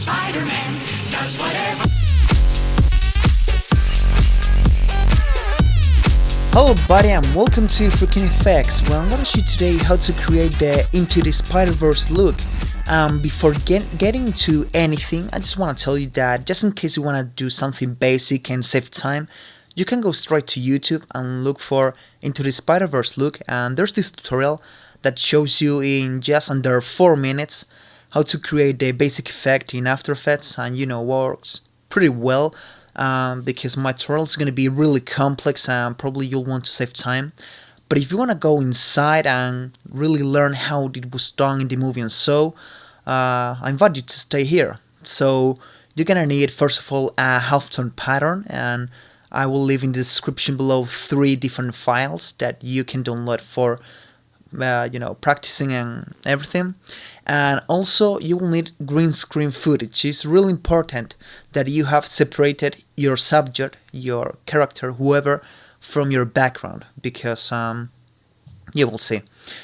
Spider-Man does whatever. Hello everybody and welcome to Freaking Effects, where I'm going to show you today how to create the Into the Spider-Verse look. Before getting to anything, I just want to tell you that just in case you want to do something basic and save time, you can go straight to YouTube and look for Into the Spider-Verse look, and there's this tutorial that shows you in just under 4 minutes how to create the basic effect in After Effects, and works pretty well. Because my tutorial is going to be really complex and probably you'll want to save time. But if you want to go inside and really learn how it was done in the movie and so, I invite you to stay here. So you're going to need, first of all, a Halftone pattern, and I will leave in the description below 3 different files that you can download for practicing and everything. And also you will need green screen footage. It's really important that you have separated your subject, your character, whoever, from your background, because you will see.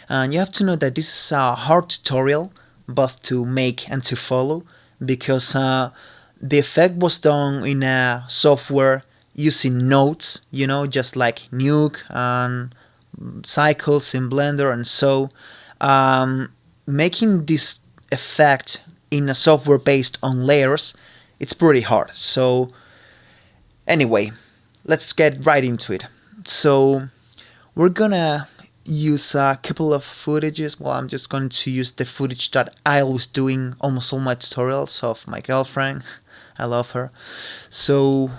And you have to know that this is a hard tutorial both to make and to follow, because the effect was done in a software using nodes, just like Nuke and cycles in Blender, and so making this effect in a software based on layers, it's pretty hard. So anyway, let's get right into it. So we're gonna use a couple of footages. Well, I'm just going to use the footage that I always do in almost all my tutorials of my girlfriend. I love her. So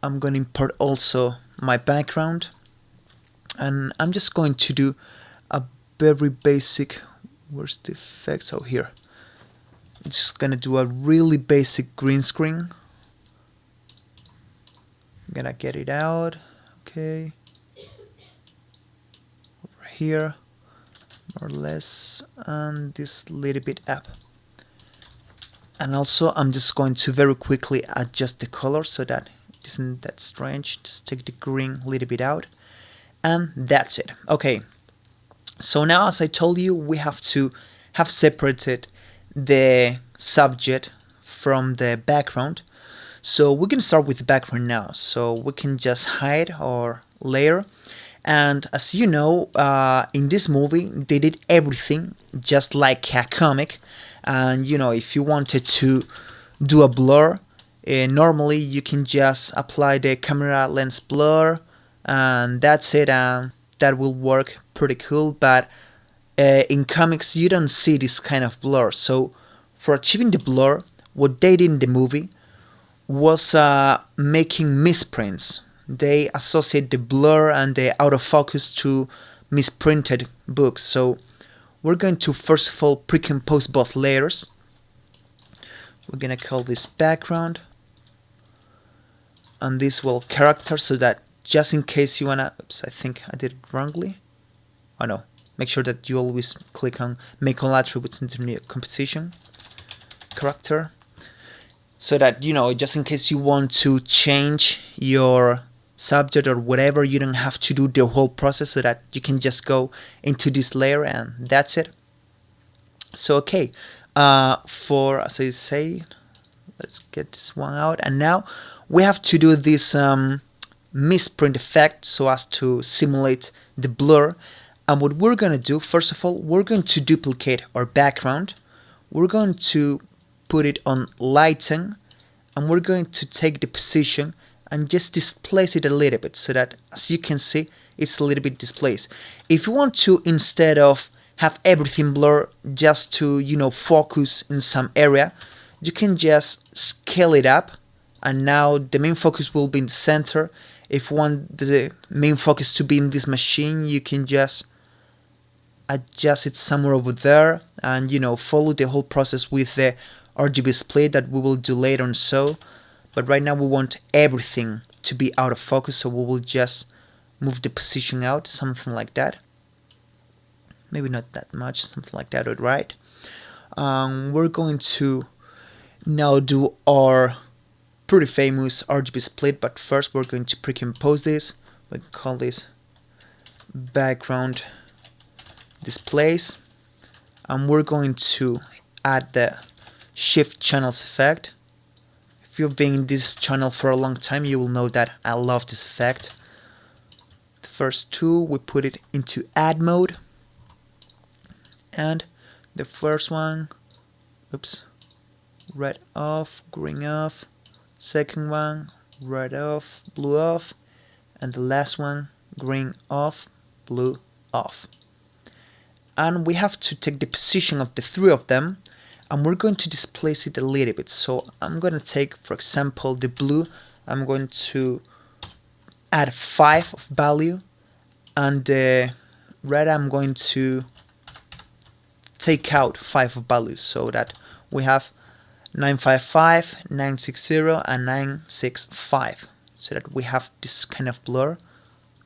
I'm going to import also my background, and I'm just going to do a very basic, where's the effects? Oh, here. I'm just gonna do a really basic green screen. I'm gonna get it out. Okay. Over here, more or less, and this little bit up. And also I'm just going to very quickly adjust the color so that it isn't that strange. Just take the green a little bit out. And that's it. Okay, so now, as I told you, we have to have separated the subject from the background. So we can start with the background now. So we can just hide our layer. And as you know, in this movie, they did everything just like a comic. And if you wanted to do a blur, normally you can just apply the camera lens blur, and that's it, and that will work pretty cool. But in comics you don't see this kind of blur. So for achieving the blur, what they did in the movie was making misprints. They associate the blur and the out of focus to misprinted books. So we're going to first of all pre-compose both layers. We're gonna call this background, and this will character, so that just in case you wanna, oops, I think I did it wrongly. Oh no, make sure that you always click on make all attributes into new composition, character, so that just in case you want to change your subject or whatever, you don't have to do the whole process, so that you can just go into this layer and that's it. So okay, for, as I say, let's get this one out, and now we have to do this misprint effect so as to simulate the blur. And what we're going to do, first of all, we're going to duplicate our background. We're going to put it on lighten, and we're going to take the position and just displace it a little bit, so that, as you can see, it's a little bit displaced. If you want to, instead of have everything blur, just to focus in some area, you can just scale it up, and now the main focus will be in the center. If you want the main focus to be in this machine, you can just adjust it somewhere over there, and follow the whole process with the RGB split that we will do later on. So, but right now we want everything to be out of focus, so we will just move the position out, something like that. Maybe not that much, something like that, right? We're going to now do our pretty famous RGB split, but first we're going to pre-compose this. We call this background displays, and we're going to add the shift channels effect. If you've been in this channel for a long time, you will know that I love this effect. The first two, we put it into add mode, and the first one, oops, red off, green off, second one, red off, blue off, and the last one, green off, blue off. And we have to take the position of the three of them, and we're going to displace it a little bit. So I'm going to take, for example, the blue. I'm going to add 5 of value, and the red I'm going to take out 5 of value, so that we have 955, 960, and 965, so that we have this kind of blur,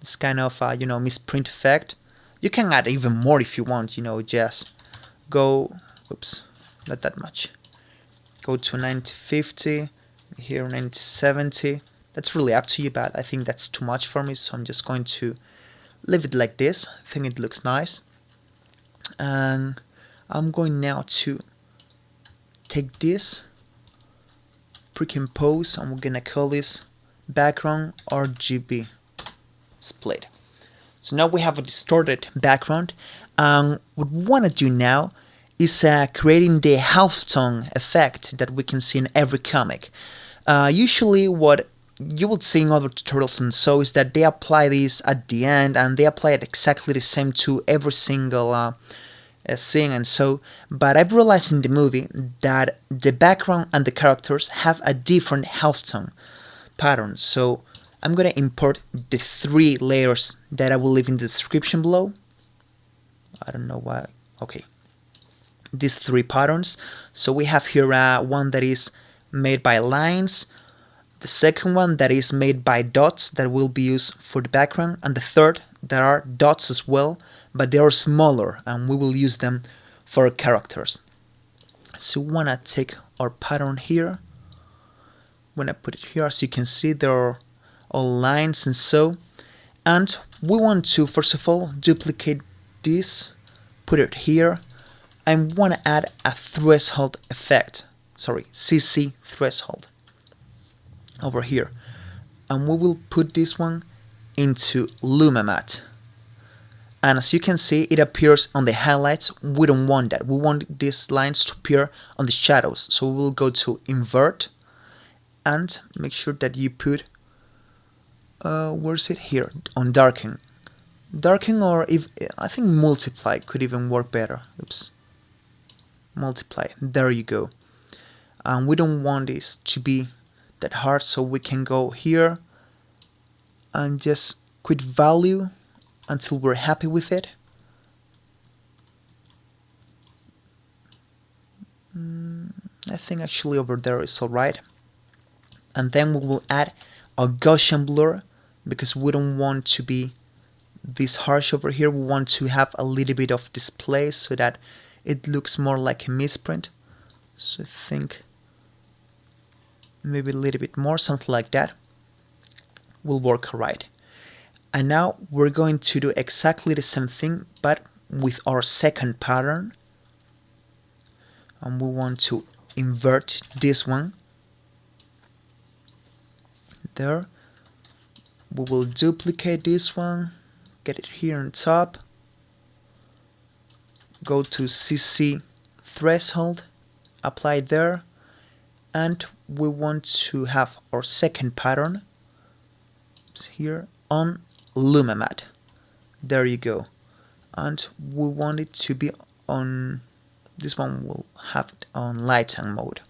this kind of misprint effect. You can add even more if you want, just go, oops, not that much, go to 9050, here 9070. That's really up to you, but I think that's too much for me, so I'm just going to leave it like this. I think it looks nice. And I'm going now to take this, pre-compose, and we're gonna call this background RGB split. So now we have a distorted background. What we want to do now is creating the halftone effect that we can see in every comic. Usually what you will see in other tutorials and so is that they apply this at the end, and they apply it exactly the same to every single scene and so, but I've realized in the movie that the background and the characters have a different halftone pattern. So I'm gonna import the 3 layers that I will leave in the description below. I don't know why. Okay, these 3 patterns. So we have here one that is made by lines, the second one that is made by dots that will be used for the background, and the third that are dots as well, but they are smaller and we will use them for characters. So we wanna take our pattern here. When I put it here, as you can see, there are all lines and so, and we want to first of all duplicate this, put it here, and want to add a threshold effect, CC threshold over here, and we will put this one into Luma Matte. And as you can see, it appears on the highlights. We don't want that. We want these lines to appear on the shadows, so we will go to invert and make sure that you put where's it here, on darken, or if I think multiply could even work better. Oops, multiply, there you go. And we don't want this to be that hard, so we can go here and just quit value until we're happy with it. I think actually over there is alright. And then we will add a Gaussian blur, because we don't want to be this harsh over here. We want to have a little bit of display so that it looks more like a misprint. So I think maybe a little bit more, something like that will work alright. And now we're going to do exactly the same thing, but with our second pattern. And we want to invert this one. There. We will duplicate this one, get it here on top, go to CC threshold, apply there, and we want to have our second pattern here on Luma Matte. There you go. And we want it to be on, this one will have it on lighten mode.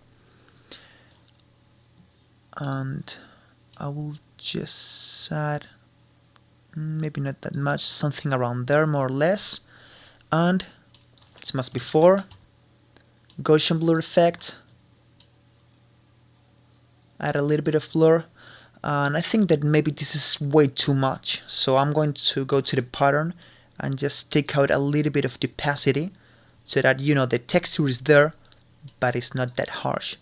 And I will just add maybe not that much, something around there more or less. And same as before, Gaussian blur effect, add a little bit of blur, and I think that maybe this is way too much, so I'm going to go to the pattern and just take out a little bit of the opacity so that the texture is there but it's not that harsh.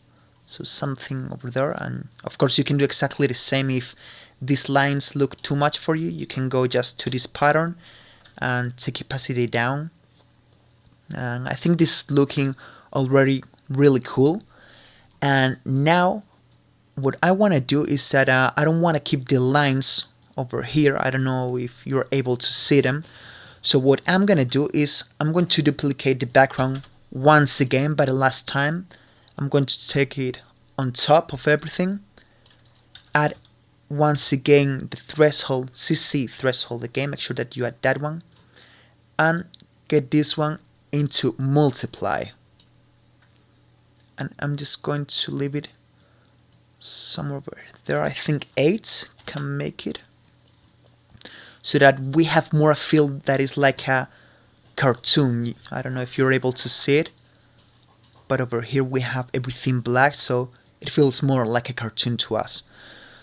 So something over there, and of course you can do exactly the same. If these lines look too much for you, you can go just to this pattern and take opacity down. And I think this is looking already really cool. And now what I want to do is that I don't want to keep the lines over here. I don't know if you're able to see them. So what I'm going to do is I'm going to duplicate the background once again, but the last time I'm going to take it on top of everything, add once again the threshold, CC threshold again, make sure that you add that one, and get this one into multiply. And I'm just going to leave it somewhere over there. I think 8 can make it, so that we have more a feel that is like a cartoon. I don't know if you're able to see it, but over here we have everything black, so it feels more like a cartoon to us.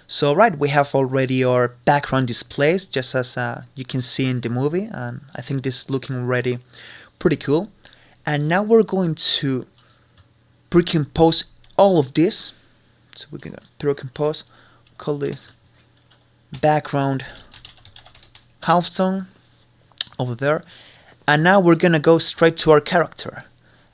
So right, we have already our background displays, just as you can see in the movie, and I think this is looking already pretty cool. And now we're going to pre-compose all of this. So we're gonna pre-compose, call this background Halftone over there, and now we're gonna go straight to our character.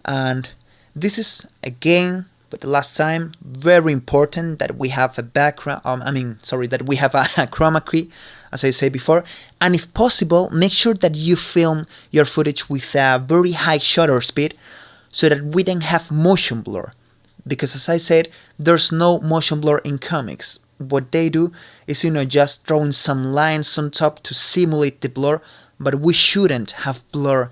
And this is again, but the last time, very important that we have a background. That we have a chroma key, as I said before. And if possible, make sure that you film your footage with a very high shutter speed, so that we don't have motion blur. Because as I said, there's no motion blur in comics. What they do is, just drawing some lines on top to simulate the blur, but we shouldn't have blur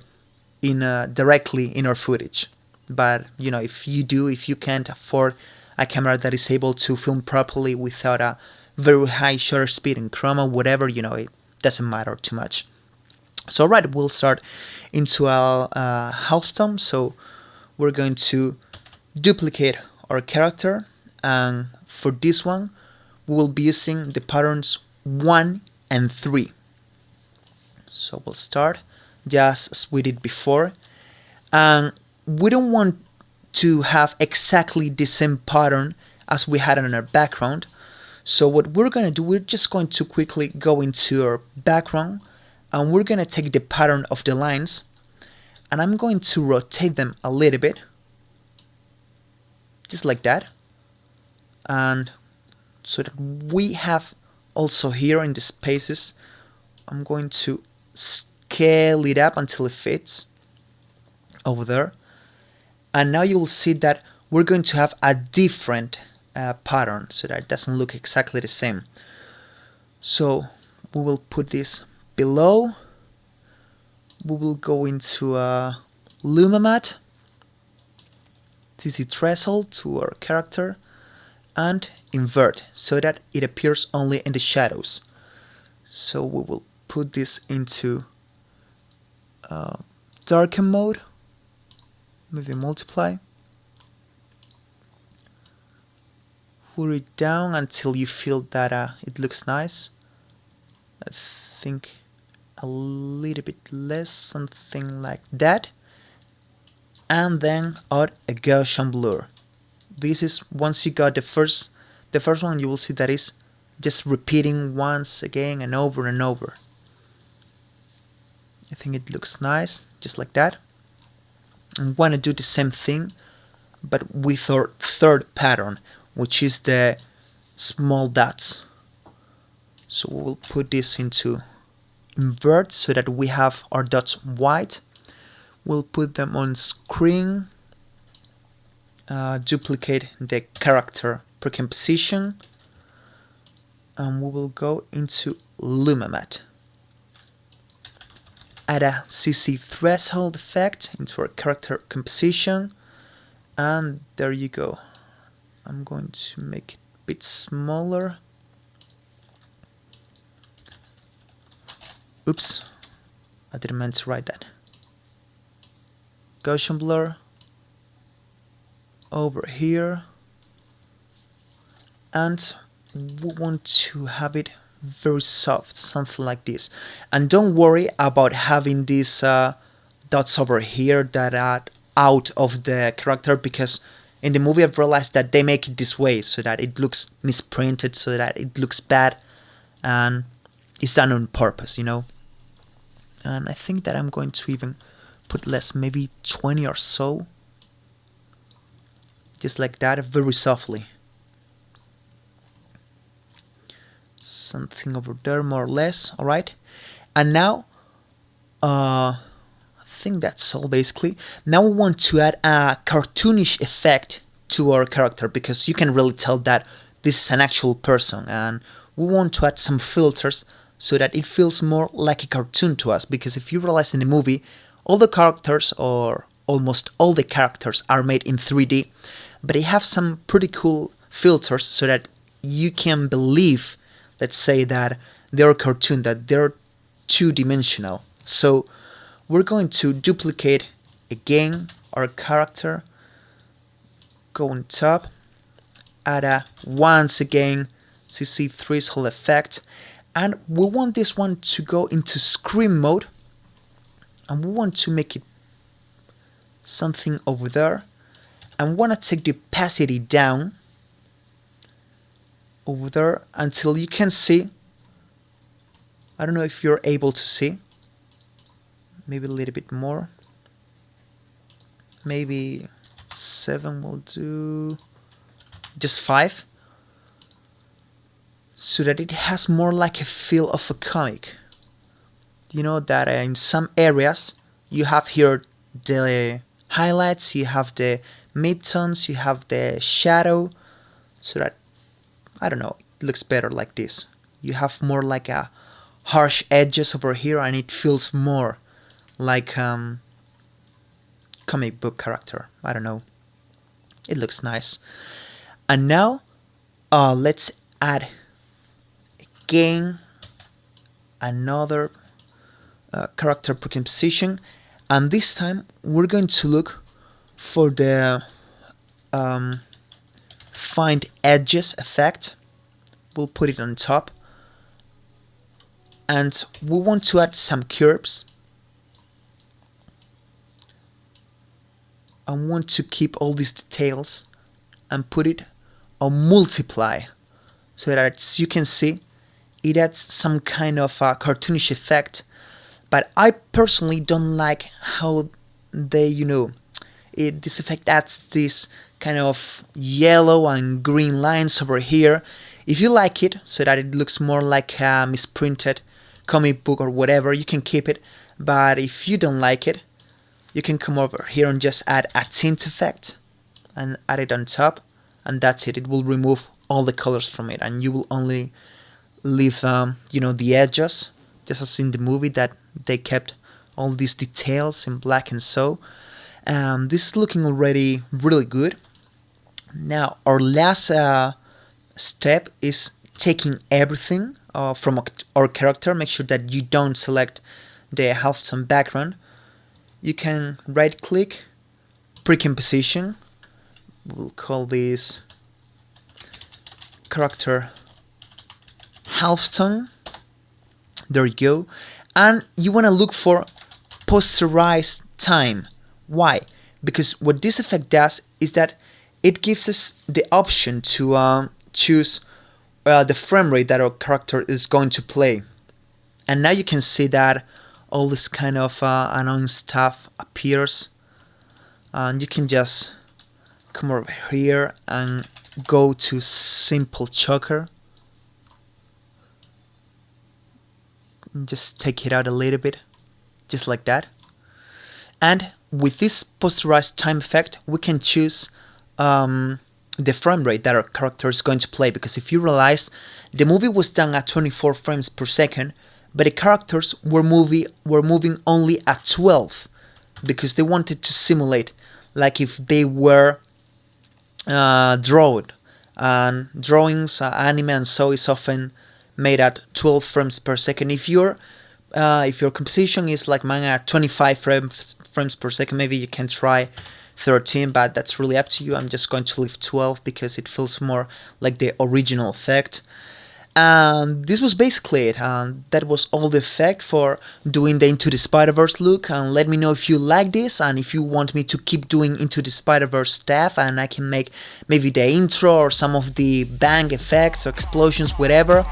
directly in our footage. But if you can't afford a camera that is able to film properly without a very high shutter speed and chroma, whatever, it doesn't matter too much. So right, we'll start into our Halftone. So we're going to duplicate our character, and for this one we will be using the patterns 1 and 3. So we'll start just as we did before, and we don't want to have exactly the same pattern as we had on our background. So what we're going to do, we're just going to quickly go into our background, and we're going to take the pattern of the lines, and I'm going to rotate them a little bit, just like that. And so that we have also here in the spaces, I'm going to scale it up until it fits over there. And now you will see that we're going to have a different pattern, so that it doesn't look exactly the same. So we will put this below. We will go into Luma Matte, CC threshold to our character, and invert, so that it appears only in the shadows. So we will put this into darken mode, maybe multiply, put it down until you feel that it looks nice. I think a little bit less, something like that. And then add a Gaussian blur. This is once you got the first one, you will see that is just repeating once again and over and over. I think it looks nice, just like that. And want to do the same thing, but with our third pattern, which is the small dots. So we will put this into invert, so that we have our dots white. We'll put them on screen, duplicate the character precomposition, and we will go into Luma Matte. Add a CC threshold effect into our character composition, and there you go. I'm going to make it a bit smaller. Oops, I didn't mean to write that. Gaussian blur over here, and we want to have it very soft, something like this. And don't worry about having these dots over here that are out of the character, because in the movie I've realized that they make it this way so that it looks misprinted, so that it looks bad, and it's done on purpose, And I think that I'm going to even put less, maybe 20 or so. just like that, very softly. Something over there, more or less. All right, and now I think that's all basically. Now we want to add a cartoonish effect to our character, because you can really tell that this is an actual person, and we want to add some filters so that it feels more like a cartoon to us. Because if you realize in the movie, all the characters, or almost all the characters, are made in 3D, but they have some pretty cool filters so that you can believe, let's say, that they're a cartoon, that they're two-dimensional. So we're going to duplicate again our character, go on top, add a once again CC threshold effect, and we want this one to go into screen mode, and we want to make it something over there, and we want to take the opacity down over there until you can see, I don't know if you're able to see, maybe a little bit more, maybe 7 will do, just 5, so that it has more like a feel of a comic. You know that in some areas you have here the highlights, you have the midtones, you have the shadow, so that, I don't know, it looks better like this. You have more like a harsh edges over here, and it feels more like comic book character. I don't know. It looks nice. And now let's add again another character precomposition, and this time we're going to look for the find edges effect. We'll put it on top, and we want to add some curves. I want to keep all these details and put it on multiply, so that, as you can see, it adds some kind of a cartoonish effect. But I personally don't like how they, this effect adds this kind of yellow and green lines over here. If you like it, so that it looks more like a misprinted comic book or whatever, you can keep it. But if you don't like it, you can come over here and just add a tint effect and add it on top, and that's it. It will remove all the colors from it, and you will only leave the edges, just as in the movie that they kept all these details in black. And so this is looking already really good. Now our last step is taking everything from our character. Make sure that you don't select the Halftone background. You can right click, precomposition, we'll call this character Halftone. There you go. And you want to look for posterized time. Why? Because what this effect does is that it gives us the option to choose the frame rate that our character is going to play. And now you can see that all this kind of annoying stuff appears, and you can just come over here and go to simple choker, and just take it out a little bit, just like that. And with this posterized time effect, we can choose the frame rate that our character is going to play, because if you realize, the movie was done at 24 frames per second, but the characters were moving only at 12, because they wanted to simulate like if they were drawn. And drawings, anime, and so is often made at 12 frames per second. If your composition is like mine at 25 frames per second, maybe you can try 13, but that's really up to you. I'm just going to leave 12 because it feels more like the original effect. And this was basically it. That was all the effect for doing the Into the Spider-Verse look. And let me know if you like this and if you want me to keep doing Into the Spider-Verse stuff, and I can make maybe the intro or some of the bang effects or explosions, whatever.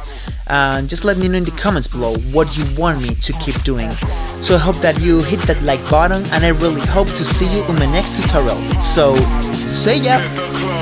And just let me know in the comments below what you want me to keep doing. So I hope that you hit that like button, and I really hope to see you in my next tutorial. So, see ya!